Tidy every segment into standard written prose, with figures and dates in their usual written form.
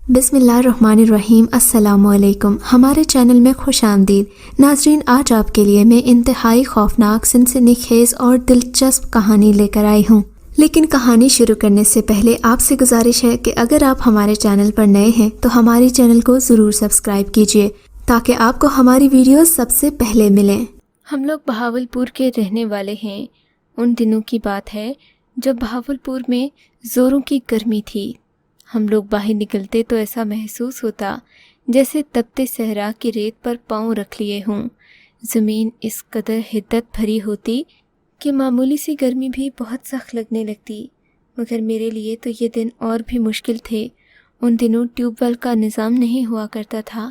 बिस्मिल्लाहिर्रहमानिर्रहीम। अस्सलाम वालेकुम। हमारे चैनल में खुश आमदीद। नाजरीन, आज आपके लिए मैं इंतहाई खौफनाक, सनसनीखेज और दिलचस्प कहानी लेकर आई हूँ। लेकिन कहानी शुरू करने से पहले आपसे गुजारिश है कि अगर आप हमारे चैनल पर नए हैं तो हमारे चैनल को ज़रूर सब्सक्राइब कीजिए ताकि आपको हमारी वीडियोस सबसे पहले मिलें। हम लोग बहावलपुर के रहने वाले हैं। उन दिनों की बात है जब बहावलपुर में ज़ोरों की गर्मी थी। हम लोग बाहर निकलते तो ऐसा महसूस होता जैसे तपते सहरा की रेत पर पाँव रख लिए हों। ज़मीन इस कदर हिद्दत भरी होती कि मामूली सी गर्मी भी बहुत सख्त लगने लगती। मगर मेरे लिए तो ये दिन और भी मुश्किल थे। उन दिनों ट्यूबवेल का निज़ाम नहीं हुआ करता था।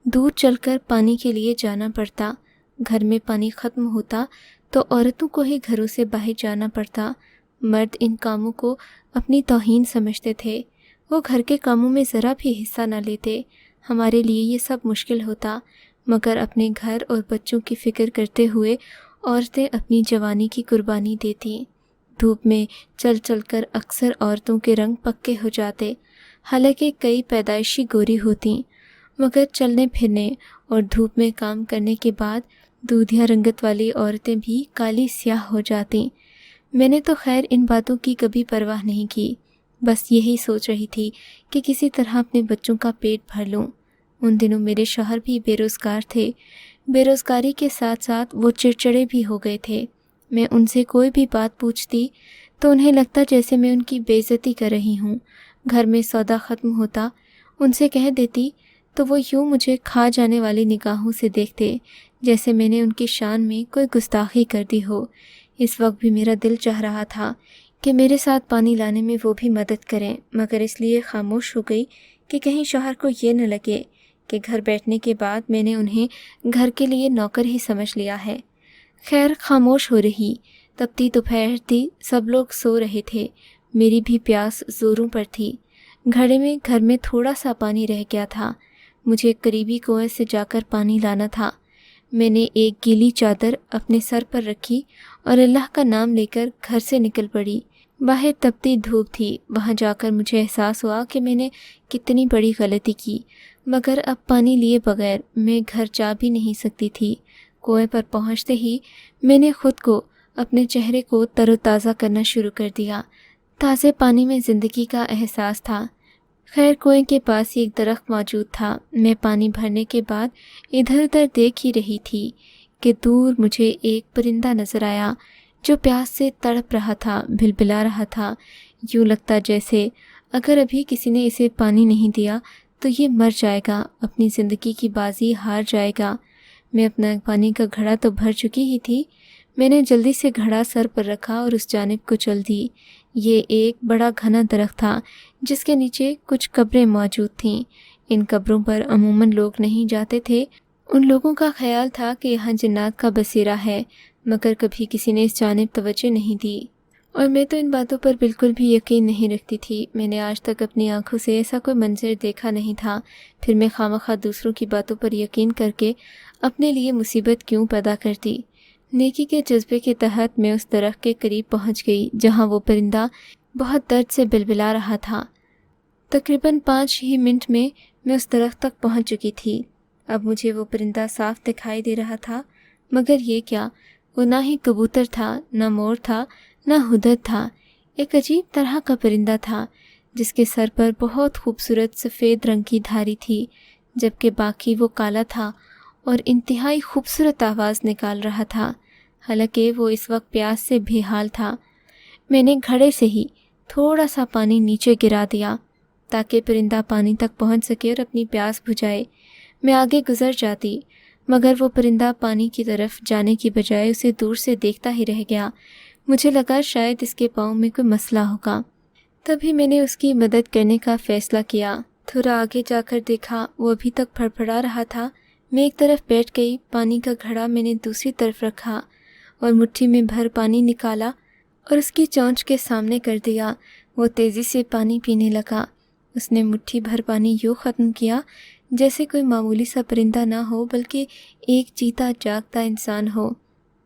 दूर चलकर पानी के लिए जाना पड़ता। घर में पानी ख़त्म होता तो औरतों को ही घरों से बाहर जाना पड़ता। मर्द इन कामों को अपनी तौहीन समझते थे। वो घर के कामों में ज़रा भी हिस्सा न लेते। हमारे लिए ये सब मुश्किल होता, मगर अपने घर और बच्चों की फ़िक्र करते हुए औरतें अपनी जवानी की कुर्बानी देती। धूप में चल चल कर अक्सर औरतों के रंग पक्के हो जाते। हालांकि कई पैदाइशी गोरी होती, मगर चलने फिरने और धूप में काम करने के बाद दूधिया रंगत वाली औरतें भी काली स्याह हो जाती। मैंने तो खैर इन बातों की कभी परवाह नहीं की। बस यही सोच रही थी कि किसी तरह अपने बच्चों का पेट भर लूं। उन दिनों मेरे शौहर भी बेरोज़गार थे। बेरोज़गारी के साथ साथ वो चिड़चिड़े भी हो गए थे। मैं उनसे कोई भी बात पूछती तो उन्हें लगता जैसे मैं उनकी बेइज्जती कर रही हूँ। घर में सौदा ख़त्म होता, उनसे कह देती तो वो यूँ मुझे खा जाने वाली निगाहों से देखते जैसे मैंने उनकी शान में कोई गुस्ताखी कर दी हो। इस वक्त भी मेरा दिल चाह रहा था कि मेरे साथ पानी लाने में वो भी मदद करें, मगर इसलिए खामोश हो गई कि कहीं शौहर को ये न लगे कि घर बैठने के बाद मैंने उन्हें घर के लिए नौकर ही समझ लिया है। खैर, खामोश हो रही। तपती दोपहर थी, सब लोग सो रहे थे। मेरी भी प्यास ज़ोरों पर थी। घड़े में घर में थोड़ा सा पानी रह गया था। मुझे करीबी कुएं से जाकर पानी लाना था। मैंने एक गीली चादर अपने सर पर रखी और अल्लाह का नाम लेकर घर से निकल पड़ी। बाहर तपती धूप थी। वहाँ जाकर मुझे एहसास हुआ कि मैंने कितनी बड़ी गलती की, मगर अब पानी लिए बगैर मैं घर जा भी नहीं सकती थी। कुएं पर पहुँचते ही मैंने खुद को, अपने चेहरे को तरोताज़ा करना शुरू कर दिया। ताज़े पानी में ज़िंदगी का एहसास था। खैर, कुएं के पास ही एक दरख्त मौजूद था। मैं पानी भरने के बाद इधर उधर देख ही रही थी कि दूर मुझे एक परिंदा नज़र आया जो प्यास से तड़प रहा था, भिलभिला रहा था। यूँ लगता जैसे अगर अभी किसी ने इसे पानी नहीं दिया तो ये मर जाएगा, अपनी ज़िंदगी की बाजी हार जाएगा। मैं अपना पानी का घड़ा तो भर चुकी ही थी। मैंने जल्दी से घड़ा सर पर रखा और उस जानिब को चल दी। ये एक बड़ा घना दरख्त था जिसके नीचे कुछ कब्रें मौजूद थीं। इन कब्रों पर अमूमन लोग नहीं जाते थे। उन लोगों का ख्याल था कि यहाँ जिन्नात का बसेरा है, मगर कभी किसी ने इस जानिब तवज्जो नहीं दी। और मैं तो इन बातों पर बिल्कुल भी यकीन नहीं रखती थी। मैंने आज तक अपनी आंखों से ऐसा कोई मंजर देखा नहीं था। फिर मैं खामखा दूसरों की बातों पर यकीन करके अपने लिए मुसीबत क्यों पैदा करती। नेकी के जज्बे के तहत मैं उस दरख्त के करीब पहुंच गई जहां वो परिंदा बहुत दर्द से बिलबिला रहा था। तकरीबन 5 ही मिनट में मैं उस दरख्त तक पहुंच चुकी थी। अब मुझे वो परिंदा साफ दिखाई दे रहा था, मगर ये क्या, वो ना ही कबूतर था, ना मोर था, ना हुदद था। एक अजीब तरह का परिंदा था जिसके सर पर बहुत खूबसूरत सफ़ेद रंग की धारी थी, जबकि बाकी वो काला था और इंतहाई खूबसूरत आवाज़ निकाल रहा था। हालांकि वो इस वक्त प्यास से बेहाल था। मैंने घड़े से ही थोड़ा सा पानी नीचे गिरा दिया ताकि परिंदा पानी तक पहुंच सके और अपनी प्यास बुझाए। मैं आगे गुजर जाती, मगर वो परिंदा पानी की तरफ जाने की बजाय उसे दूर से देखता ही रह गया। मुझे लगा शायद इसके पाँव में कोई मसला होगा। तभी मैंने उसकी मदद करने का फ़ैसला किया। थोड़ा आगे जाकर देखा, वो अभी तक फड़फड़ा रहा था। मैं एक तरफ बैठ गई, पानी का घड़ा मैंने दूसरी तरफ रखा और मुट्ठी में भर पानी निकाला और उसकी चोंच के सामने कर दिया। वो तेज़ी से पानी पीने लगा। उसने मुट्ठी भर पानी यूँ ख़त्म किया जैसे कोई मामूली सा परिंदा ना हो, बल्कि एक जीता जागता इंसान हो।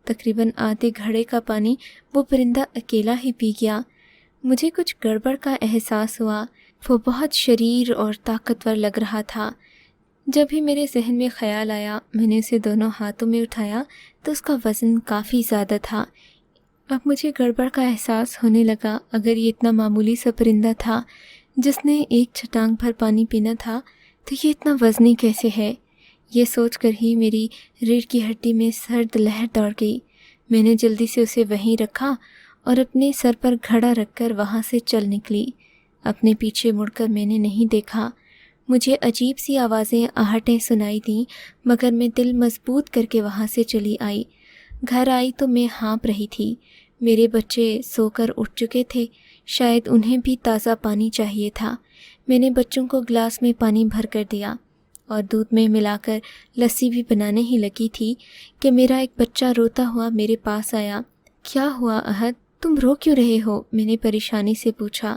तकरीबन आधे घड़े का पानी वो परिंदा अकेला ही पी गया। मुझे कुछ गड़बड़ का एहसास हुआ। وہ بہت شریر اور طاقتور لگ رہا تھا۔ جب بھی میرے ذہن میں خیال آیا میں نے اسے دونوں ہاتھوں میں اٹھایا تو اس کا وزن کافی زیادہ تھا۔ اب مجھے گڑبڑ کا احساس ہونے لگا، اگر یہ اتنا معمولی سا پرندہ تھا جس نے ایک چھٹانگ بھر پانی پینا تھا تو یہ اتنا وزنی کیسے ہے؟ یہ سوچ کر ہی میری ریڑھ کی ہڈی میں سرد لہر دوڑ گئی۔ میں نے جلدی سے اسے وہیں رکھا اور اپنے سر پر گھڑا رکھ کر وہاں سے چل نکلی۔ اپنے پیچھے مڑ کر میں نے نہیں دیکھا۔ مجھے عجیب سی آوازیں آہٹیں سنائی دیں، مگر میں دل مضبوط کر کے وہاں سے چلی آئی۔ گھر آئی تو میں ہانپ رہی تھی۔ میرے بچے سو کر اٹھ چکے تھے، شاید انہیں بھی تازہ پانی چاہیے تھا۔ میں نے بچوں کو گلاس میں پانی بھر کر دیا اور دودھ میں ملا کر لسی بھی بنانے ہی لگی تھی کہ میرا ایک بچہ روتا ہوا میرے پاس آیا۔ کیا ہوا احد، تم رو کیوں رہے ہو؟ میں نے پریشانی سے پوچھا۔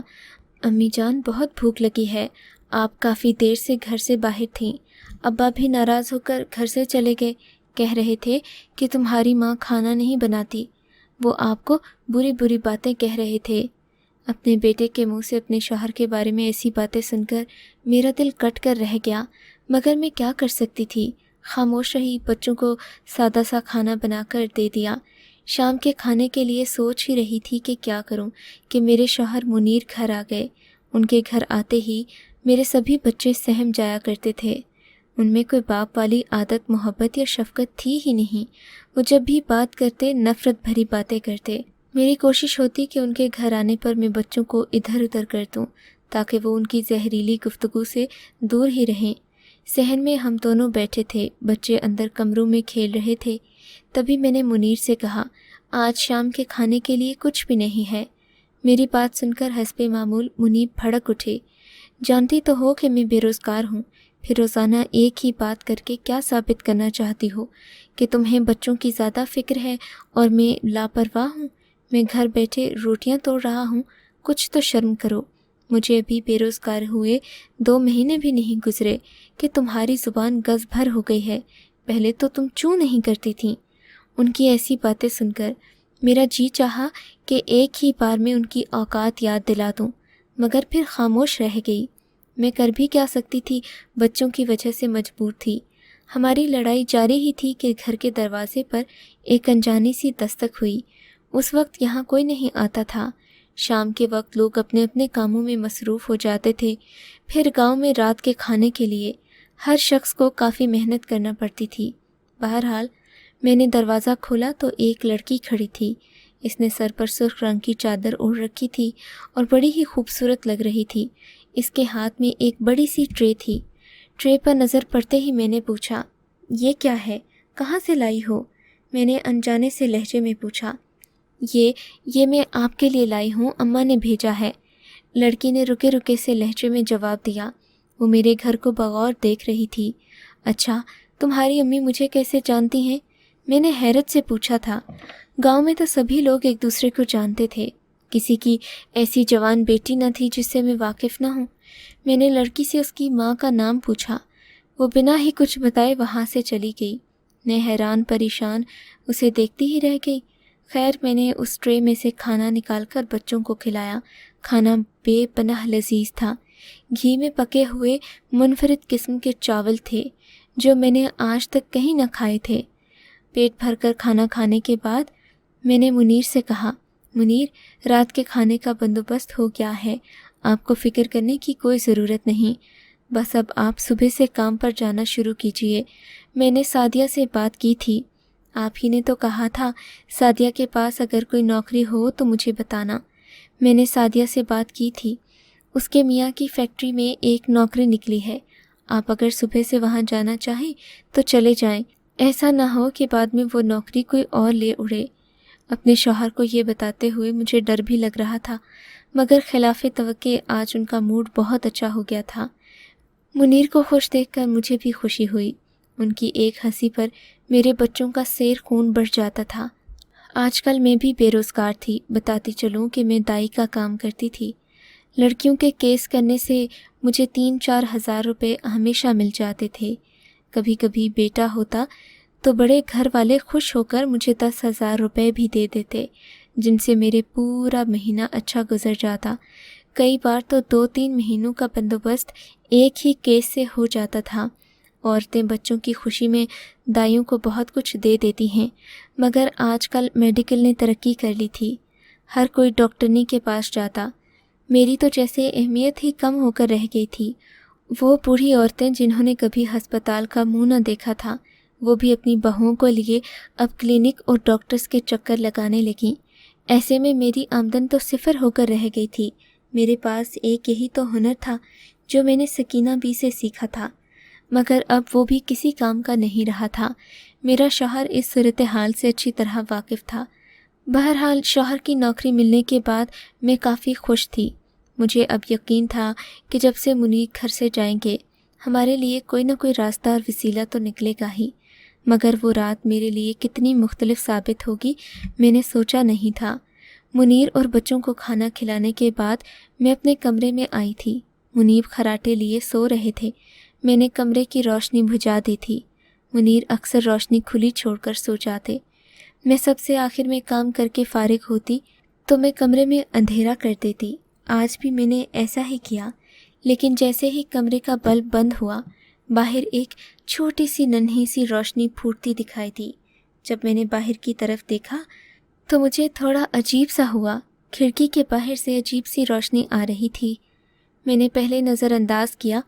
امی جان، بہت بھوک لگی ہے، آپ کافی دیر سے گھر سے باہر تھیں، ابا بھی ناراض ہو کر گھر سے چلے گئے، کہہ رہے تھے کہ تمہاری ماں کھانا نہیں بناتی، وہ آپ کو بری بری باتیں کہہ رہے تھے۔ اپنے بیٹے کے منہ سے اپنے شوہر کے بارے میں ایسی باتیں سن کر میرا دل کٹ کر رہ گیا، مگر میں کیا کر سکتی تھی؟ خاموش رہی، بچوں کو سادہ سا کھانا بنا کر دے دیا۔ شام کے کھانے کے لیے سوچ ہی رہی تھی کہ کیا کروں کہ میرے شوہر منیر گھر آ گئے۔ ان کے گھر آتے ہی میرے سبھی بچے سہم جایا کرتے تھے۔ ان میں کوئی باپ والی عادت، محبت یا شفقت تھی ہی نہیں۔ وہ جب بھی بات کرتے نفرت بھری باتیں کرتے۔ میری کوشش ہوتی کہ ان کے گھر آنے پر میں بچوں کو ادھر ادھر کر دوں تاکہ وہ ان کی زہریلی گفتگو سے دور ہی رہیں۔ صحن میں ہم دونوں بیٹھے تھے، بچے اندر کمروں میں کھیل رہے تھے۔ تبھی میں نے منیر سے کہا، آج شام کے کھانے کے لیے کچھ بھی نہیں ہے۔ میری بات سن کر حسب معمول منیر بھڑک اٹھے۔ جانتی تو ہو کہ میں بے روزگار ہوں، پھر روزانہ ایک ہی بات کر کے کیا ثابت کرنا چاہتی ہو؟ کہ تمہیں بچوں کی زیادہ فکر ہے اور میں لاپرواہ ہوں؟ میں گھر بیٹھے روٹیاں توڑ رہا ہوں، کچھ تو شرم کرو۔ مجھے ابھی بے روزگار ہوئے 2 مہینے بھی نہیں گزرے کہ تمہاری زبان گز بھر ہو گئی ہے، پہلے تو تم چوں نہیں کرتی تھیں۔ ان کی ایسی باتیں سن کر میرا جی چاہا کہ ایک ہی بار میں ان کی اوقات یاد دلا دوں، مگر پھر خاموش رہ گئی۔ میں کر بھی کیا سکتی تھی، بچوں کی وجہ سے مجبور تھی۔ ہماری لڑائی جاری ہی تھی کہ گھر کے دروازے پر ایک انجانی سی دستک ہوئی۔ اس وقت یہاں کوئی نہیں آتا تھا۔ شام کے وقت لوگ اپنے اپنے کاموں میں مصروف ہو جاتے تھے۔ پھر گاؤں میں رات کے کھانے کے لیے ہر شخص کو کافی محنت کرنا پڑتی تھی۔ بہرحال میں نے دروازہ کھولا تو ایک لڑکی کھڑی تھی۔ اس نے سر پر سرخ رنگ کی چادر اوڑھ رکھی تھی اور بڑی ہی خوبصورت لگ رہی تھی۔ اس کے ہاتھ میں ایک بڑی سی ٹرے تھی۔ ٹرے پر نظر پڑتے ہی میں نے پوچھا، یہ کیا ہے؟ کہاں سے لائی ہو؟ میں نے انجانے سے لہجے میں پوچھا۔ یہ میں آپ کے لیے لائی ہوں، اماں نے بھیجا ہے، لڑکی نے رکے رکے سے لہجے میں جواب دیا۔ وہ میرے گھر کو بغور دیکھ رہی تھی۔ اچھا، تمہاری امی مجھے کیسے جانتی ہیں؟ میں نے حیرت سے پوچھا تھا۔ گاؤں میں تو سبھی لوگ ایک دوسرے کو جانتے تھے، کسی کی ایسی جوان بیٹی نہ تھی جس سے میں واقف نہ ہوں۔ میں نے لڑکی سے اس کی ماں کا نام پوچھا۔ وہ بنا ہی کچھ بتائے وہاں سے چلی گئی۔ میں حیران پریشان اسے دیکھتی ہی رہ گئی۔ خیر، میں نے اس ٹرے میں سے کھانا نکال کر بچوں کو کھلایا۔ کھانا بے پناہ لذیذ تھا۔ گھی میں پکے ہوئے منفرد قسم کے چاول تھے جو میں نے آج تک کہیں نہ کھائے تھے۔ پیٹ بھر کر کھانا کھانے کے بعد میں نے منیر سے کہا، منیر، رات کے کھانے کا بندوبست ہو گیا ہے، آپ کو فکر کرنے کی کوئی ضرورت نہیں، بس اب آپ صبح سے کام پر جانا شروع کیجئے۔ میں نے سعدیہ سے بات کی تھی، آپ ہی نے تو کہا تھا سعدیہ کے پاس اگر کوئی نوکری ہو تو مجھے بتانا۔ میں نے سعدیہ سے بات کی تھی، اس کے میاں کی فیکٹری میں ایک نوکری نکلی ہے، آپ اگر صبح سے وہاں جانا چاہیں تو چلے جائیں، ایسا نہ ہو کہ بعد میں وہ نوکری کوئی اور لے اڑے۔ اپنے شوہر کو یہ بتاتے ہوئے مجھے ڈر بھی لگ رہا تھا، مگر خلاف توقع آج ان کا موڈ بہت اچھا ہو گیا تھا۔ منیر کو خوش دیکھ کر مجھے بھی خوشی ہوئی۔ ان کی ایک ہنسی پر میرے بچوں کا سیر خون بڑھ جاتا تھا۔ آج کل میں بھی بے روزگار تھی، بتاتی چلوں کہ میں دائی کا کام کرتی تھی۔ لڑکیوں کے کیس کرنے سے مجھے 3-4 ہزار روپے ہمیشہ مل جاتے تھے۔ کبھی کبھی بیٹا ہوتا تو بڑے گھر والے خوش ہو کر مجھے 10,000 روپے بھی دے دیتے، جن سے میرے پورا مہینہ اچھا گزر جاتا۔ कई बार तो 2-3 महीनों का बंदोबस्त एक ही केस से हो जाता था। औरतें बच्चों की खुशी में दाइयों को बहुत कुछ दे देती हैं, मगर आजकल मेडिकल ने तरक्की कर ली थी। हर कोई डॉक्टरनी के पास जाता। मेरी तो जैसे अहमियत ही कम होकर रह गई थी। वो बूढ़ी औरतें जिन्होंने कभी अस्पताल का मुंह न देखा था, वो भी अपनी बहुओं को लिए अब क्लिनिक और डॉक्टर्स के चक्कर लगाने लगीं। ऐसे में मेरी आमदन तो सिफर होकर रह गई थी। मेरे पास एक यही तो हुनर था जो मैंने सकीना बी से सीखा था, मगर अब वो भी किसी काम का नहीं रहा था। मेरा शौहर इस सूरत हाल से अच्छी तरह वाकिफ़ था। बहरहाल शौहर की नौकरी मिलने के बाद मैं काफ़ी खुश थी। मुझे अब यकीन था कि जब से मुनीर घर से जाएंगे हमारे लिए कोई न कोई रास्ता और वसीला तो निकलेगा ही। मगर वो रात मेरे लिए कितनी मुख्तलिफ साबित होगी मैंने सोचा नहीं था। मुनीर और बच्चों को खाना खिलाने के बाद मैं अपने कमरे में आई थी। मुनीब खराटे लिए सो रहे थे। मैंने कमरे की रोशनी बुझा दी थी। मुनीर अक्सर रोशनी खुली छोड़कर सो जाते। मैं सबसे आखिर में काम करके फारिग होती तो मैं कमरे में अंधेरा कर देती। आज भी मैंने ऐसा ही किया, लेकिन जैसे ही कमरे का बल्ब बंद हुआ, बाहर एक छोटी सी नन्ही सी रोशनी फूटती दिखाई दी। जब मैंने बाहर की तरफ देखा तो मुझे थोड़ा अजीब सा हुआ। खिड़की के बाहर से अजीब सी रोशनी आ रही थी। मैंने पहले नज़रअंदाज किया,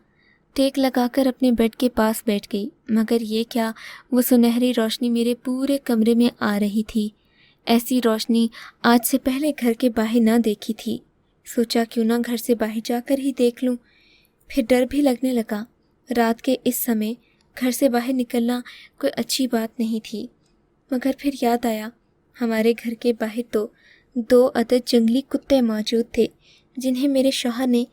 टेक लगाकर अपने बेड के पास बैठ गई, मगर ये क्या, वो सुनहरी रोशनी मेरे पूरे कमरे में आ रही थी। ऐसी रोशनी आज से पहले घर के बाहर ना देखी थी। सोचा क्यों ना घर से बाहर जाकर ही देख लूं। फिर डर भी लगने लगा। रात के इस समय घर से बाहर निकलना कोई अच्छी बात नहीं थी। मगर फिर याद आया, हमारे घर के बाहर तो 2 अदद जंगली कुत्ते मौजूद थे जिन्हें मेरे शौहर ने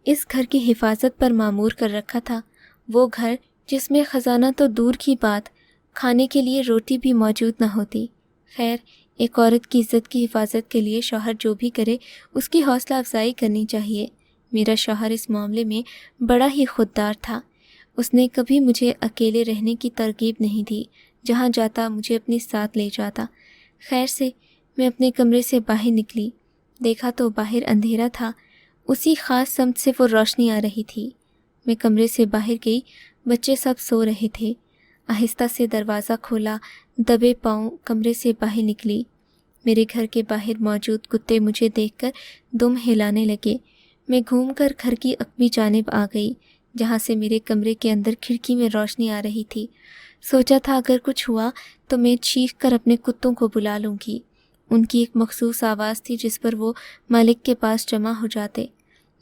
इस घर की हिफाजत पर मामूर कर रखा था। वो घर जिसमें ख़जाना तो दूर की बात, खाने के लिए रोटी भी मौजूद न होती। खैर, एक औरत की इज़्ज़त की हिफाजत के लिए शौहर जो भी करे उसकी हौसला अफजाई करनी चाहिए। मेरा शौहर इस मामले में बड़ा ही खुददार था। उसने कभी मुझे अकेले रहने की तरकीब नहीं दी। जहाँ जाता मुझे अपने साथ ले जाता। खैर से मैं अपने कमरे से बाहर निकली। देखा तो बाहर अंधेरा था। उसी ख़ास समत से वो रोशनी आ रही थी। मैं कमरे से बाहर गई। बच्चे सब सो रहे थे। आहिस्ता से दरवाज़ा खोला, दबे पाँव कमरे से बाहर निकली। मेरे घर के बाहर मौजूद कुत्ते मुझे देखकर दुम हिलाने लगे। मैं घूमकर घर की अकबी जानिब आ गई, जहाँ से मेरे कमरे के अंदर खिड़की में रोशनी आ रही थी। सोचा था अगर कुछ हुआ तो मैं चीख कर अपने कुत्तों को बुला लूँगी। उनकी एक मखसूस आवाज़ थी जिस पर वो मालिक के पास जमा हो जाते।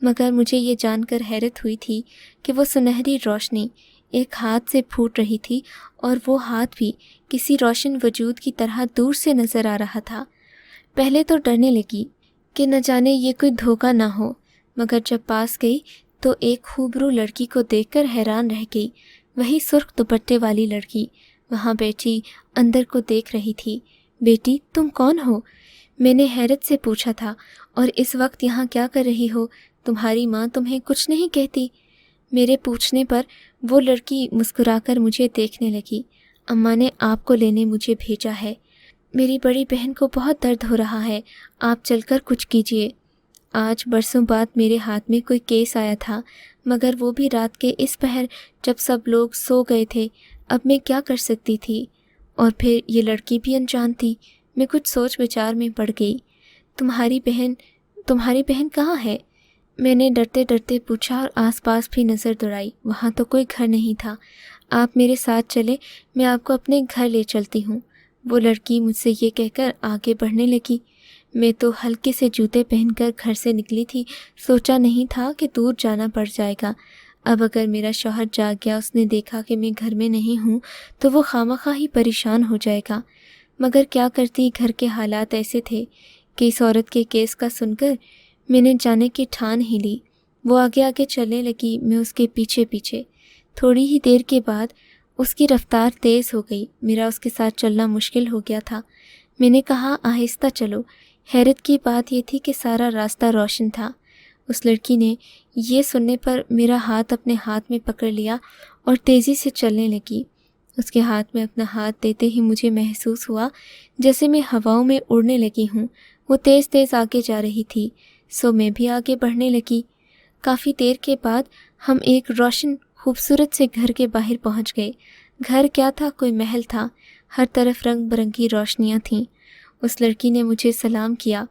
मगर मुझे ये जानकर हैरत हुई थी कि वो सुनहरी रोशनी एक हाथ से फूट रही थी, और वो हाथ भी किसी रोशन वजूद की तरह दूर से नज़र आ रहा था। पहले तो डरने लगी कि न जाने ये कोई धोखा ना हो, मगर जब पास गई तो एक खूबरू लड़की को देखकर हैरान रह गई। वही सुर्ख दुपट्टे वाली लड़की वहाँ बैठी अंदर को देख रही थी। बेटी, तुम कौन हो? मैंने हैरत से पूछा था। और इस वक्त यहाँ क्या कर रही हो? तुम्हारी माँ तुम्हें कुछ नहीं कहती? मेरे पूछने पर वो लड़की मुस्कुराकर मुझे देखने लगी। अम्मा ने आपको लेने मुझे भेजा है। मेरी बड़ी बहन को बहुत दर्द हो रहा है, आप चलकर कुछ कीजिए। आज बरसों बाद मेरे हाथ में कोई केस आया था, मगर वो भी रात के इस पहर जब सब लोग सो गए थे। अब मैं क्या कर सकती थी? और फिर ये लड़की भी अनजान थी। मैं कुछ सोच विचार में पड़ गई। तुम्हारी बहन कहाँ है? मैंने डरते डरते पूछा और आसपास भी नज़र दौड़ाई। वहाँ तो कोई घर नहीं था। आप मेरे साथ चले, मैं आपको अपने घर ले चलती हूँ। वो लड़की मुझसे ये कहकर आगे बढ़ने लगी। मैं तो हल्के से जूते पहनकर घर से निकली थी। सोचा नहीं था कि दूर जाना पड़ जाएगा। अब अगर मेरा शौहर जाग गया, उसने देखा कि मैं घर में नहीं हूँ, तो वो खामखा ही परेशान हो जाएगा। मगर क्या करती, घर के हालात ऐसे थे कि इस औरत के केस का सुनकर मैंने जाने की ठान ही ली। वो आगे आगे चलने लगी, मैं उसके पीछे पीछे। थोड़ी ही देर के बाद उसकी रफ्तार तेज़ हो गई। मेरा उसके साथ चलना मुश्किल हो गया था। मैंने कहा, आहिस्ता चलो। हैरत की बात यह थी कि सारा रास्ता रोशन था। उस लड़की ने ये सुनने पर मेरा हाथ अपने हाथ में पकड़ लिया और तेज़ी से चलने लगी। उसके हाथ में अपना हाथ देते ही मुझे महसूस हुआ जैसे मैं हवाओं में उड़ने लगी हूँ। वो तेज़ तेज़ आगे जा रही थी। सो मैं भी आगे बढ़ने लगी। काफ़ी देर के बाद हम एक रोशन खूबसूरत से घर के बाहर पहुंच गए। घर क्या था, कोई महल था। हर तरफ रंग बिरंगी रोशनियां थीं। उस लड़की ने मुझे सलाम किया।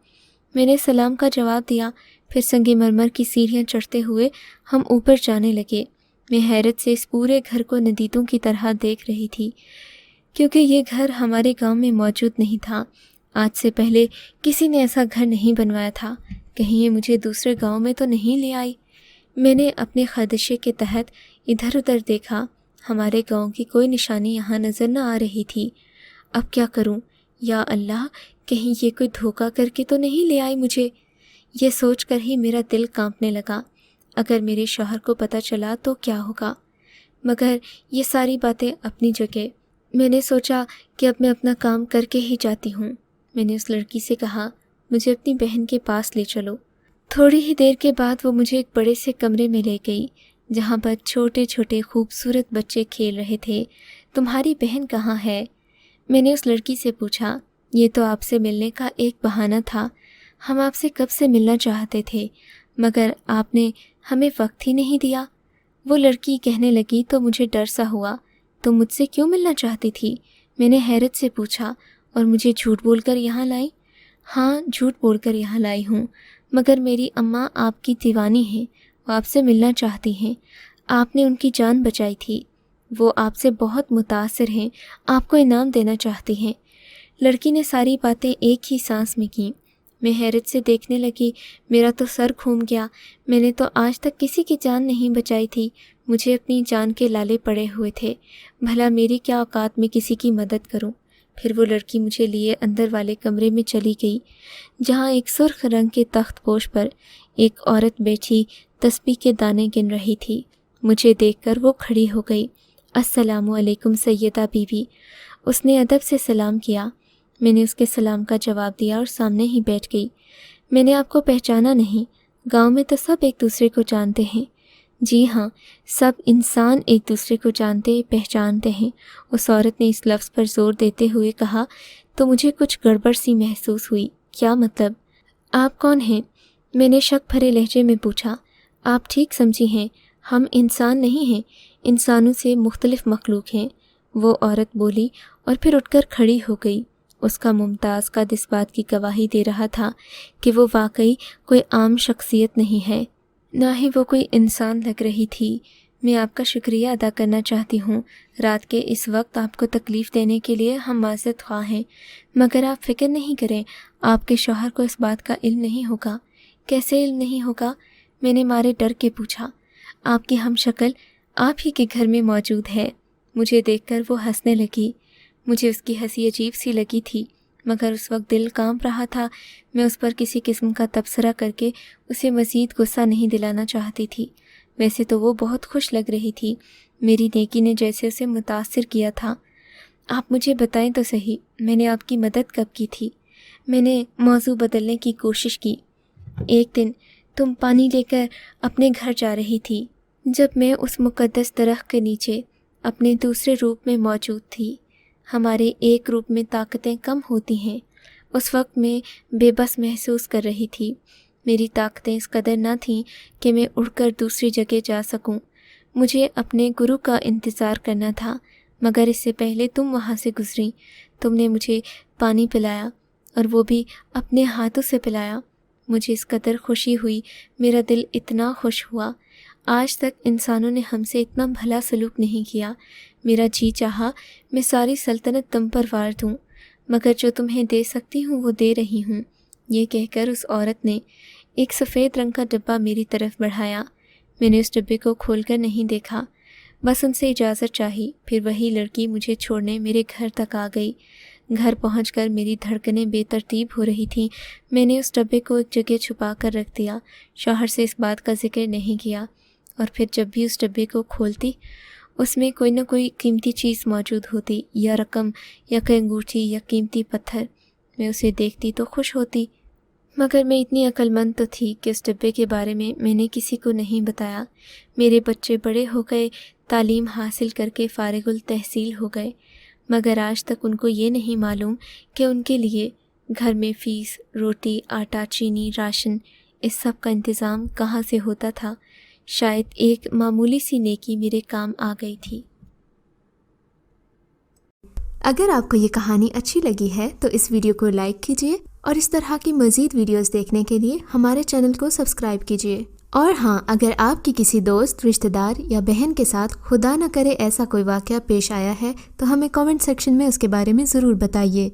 मैंने सलाम का जवाब दिया। फिर संगमरमर की सीढ़ियां चढ़ते हुए हम ऊपर जाने लगे। मैं हैरत से इस पूरे घर को नदीदों की तरह देख रही थी, क्योंकि ये घर हमारे गांव में मौजूद नहीं था। आज से पहले किसी ने ऐसा घर नहीं बनवाया था। कहीं ये मुझे दूसरे गांव में तो नहीं ले आई। मैंने अपने खदशे के तहत इधर उधर देखा। हमारे गांव की कोई निशानी यहाँ नज़र न आ रही थी। अब क्या करूं? या अल्लाह, कहीं ये कोई धोखा करके तो नहीं ले आई मुझे। ये सोचकर ही मेरा दिल कांपने लगा। अगर मेरे शौहर को पता चला तो क्या होगा। मगर ये सारी बातें अपनी जगह। मैंने सोचा कि अब मैं अपना काम करके ही जाती हूँ। मैंने उस लड़की से कहा, मुझे अपनी बहन के पास ले चलो। थोड़ी ही देर के बाद वो मुझे एक बड़े से कमरे में ले गई, जहाँ पर छोटे छोटे खूबसूरत बच्चे खेल रहे थे। तुम्हारी बहन कहाँ है? मैंने उस लड़की से पूछा। ये तो आपसे मिलने का एक बहाना था। हम आपसे कब से मिलना चाहते थे, मगर आपने हमें वक्त ही नहीं दिया। वो लड़की कहने लगी तो मुझे डर सा हुआ। तुम मुझसे क्यों मिलना चाहती थी? मैंने हैरत से पूछा। और मुझे झूठ बोलकर यहाँ लाई? हाँ, झूठ बोलकर यहाँ लाई हूँ, मगर मेरी अम्मा आपकी दीवानी हैं, वो आपसे मिलना चाहती हैं। आपने उनकी जान बचाई थी। वो आपसे बहुत मुतासिर हैं, आपको इनाम देना चाहती हैं। लड़की ने सारी बातें एक ही सांस में की। मैं हैरत से देखने लगी। मेरा तो सर घूम गया। मैंने तो आज तक किसी की जान नहीं बचाई थी। मुझे अपनी जान के लाले पड़े हुए थे। भला मेरी क्या औकात में किसी की मदद करूं। फिर वो लड़की मुझे लिए अंदर वाले कमरे में चली गई, जहां एक सुर्ख रंग के तख्तपोश पर एक औरत बैठी तस्बीह के दाने गिन रही थी। मुझे देखकर वो खड़ी हो गई। अस्सलामु अलैकुम सैयदा बीवी। उसने अदब से सलाम किया। मैंने उसके सलाम का जवाब दिया और सामने ही बैठ गई। मैंने आपको पहचाना नहीं। गांव में तो सब एक दूसरे को जानते हैं। जी हाँ, सब इंसान एक दूसरे को जानते पहचानते हैं। उस औरत ने इस लफ्ज़ पर जोर देते हुए कहा तो मुझे कुछ गड़बड़ सी महसूस हुई। क्या मतलब? आप कौन हैं? मैंने शक भरे लहजे में पूछा। आप ठीक समझी हैं, हम इंसान नहीं हैं, इंसानों से मुख्तलिफ मखलूक हैं, वो औरत बोली और फिर उठकर खड़ी हो गई। उसका मुमताज़ कद इस बात की गवाही दे रहा था कि वो वाकई कोई आम शख्सियत नहीं है, ना ही वो कोई इंसान लग रही थी। मैं आपका शुक्रिया अदा करना चाहती हूँ। रात के इस वक्त आपको तकलीफ़ देने के लिए हम माज़रत ख्वाह हैं, मगर आप फ़िक्र नहीं करें, आपके शौहर को इस बात का इल्म नहीं होगा। कैसे इल्म नहीं होगा? मैंने मारे डर के पूछा। आपकी हम शक्ल आप ही के घर में मौजूद है। मुझे देखकर वो हंसने लगी। मुझे उसकी हंसी अजीब सी लगी थी, मगर उस वक्त दिल कांप रहा था। मैं उस पर किसी किस्म का तबसरा करके उसे मज़ीद गुस्सा नहीं दिलाना चाहती थी। वैसे तो वो बहुत खुश लग रही थी। मेरी नेकी ने जैसे उसे मुतासिर किया था। आप मुझे बताएं तो सही, मैंने आपकी मदद कब की थी? मैंने मौजू बदलने की कोशिश की। एक दिन तुम पानी लेकर अपने घर जा रही थी, जब मैं उस मुक़द्दस दरख्त के नीचे अपने दूसरे रूप में मौजूद थी। हमारे एक रूप में ताकतें कम होती हैं। उस वक्त मैं बेबस महसूस कर रही थी। मेरी ताकतें इस कदर न थीं कि मैं उड़कर दूसरी जगह जा सकूं। मुझे अपने गुरु का इंतज़ार करना था, मगर इससे पहले तुम वहाँ से गुज़री। तुमने मुझे पानी पिलाया, और वो भी अपने हाथों से पिलाया। मुझे इस कदर खुशी हुई, मेरा दिल इतना खुश हुआ। आज तक इंसानों ने हमसे इतना भला सलूक नहीं किया। मेरा जी चाहा मैं सारी सल्तनत तुम पर वार दूँ, मगर जो तुम्हें दे सकती हूँ वो दे रही हूँ। ये कहकर उस औरत ने एक सफ़ेद रंग का डब्बा मेरी तरफ बढ़ाया। मैंने उस डब्बे को खोलकर नहीं देखा, बस उनसे इजाज़त चाही। फिर वही लड़की मुझे छोड़ने मेरे घर तक आ गई। घर पहुंचकर मेरी धड़कनें बेतरतीब हो रही थीं। मैंने उस डब्बे को एक जगह छुपा कर रख दिया। शौहर से इस बात का जिक्र नहीं किया, और फिर जब भी उस डब्बे को खोलती उसमें कोई न कोई कीमती चीज़ मौजूद होती, या रकम, या कोई अंगूठी, या कीमती पत्थर। मैं उसे देखती तो खुश होती, मगर मैं इतनी अक्लमंद तो थी कि उस डब्बे के बारे में मैंने किसी को नहीं बताया। मेरे बच्चे बड़े हो गए, तालीम हासिल करके फारिगुल तहसील हो गए, मगर आज तक उनको ये नहीं मालूम कि उनके लिए घर में फ़ीस, रोटी, आटा, चीनी, राशन اس سب کا انتظام کہاں سے ہوتا تھا؟ شاید ایک معمولی سی نیکی میرے کام آ گئی تھی۔ اگر آپ کو یہ کہانی اچھی لگی ہے تو اس ویڈیو کو لائک کیجیے اور اس طرح کی مزید ویڈیوز دیکھنے کے لیے ہمارے چینل کو سبسکرائب کیجیے۔ اور ہاں، اگر آپ کی کسی دوست، رشتہ دار یا بہن کے ساتھ خدا نہ کرے ایسا کوئی واقعہ پیش آیا ہے تو ہمیں کامنٹ سیکشن میں اس کے بارے میں ضرور بتائیے۔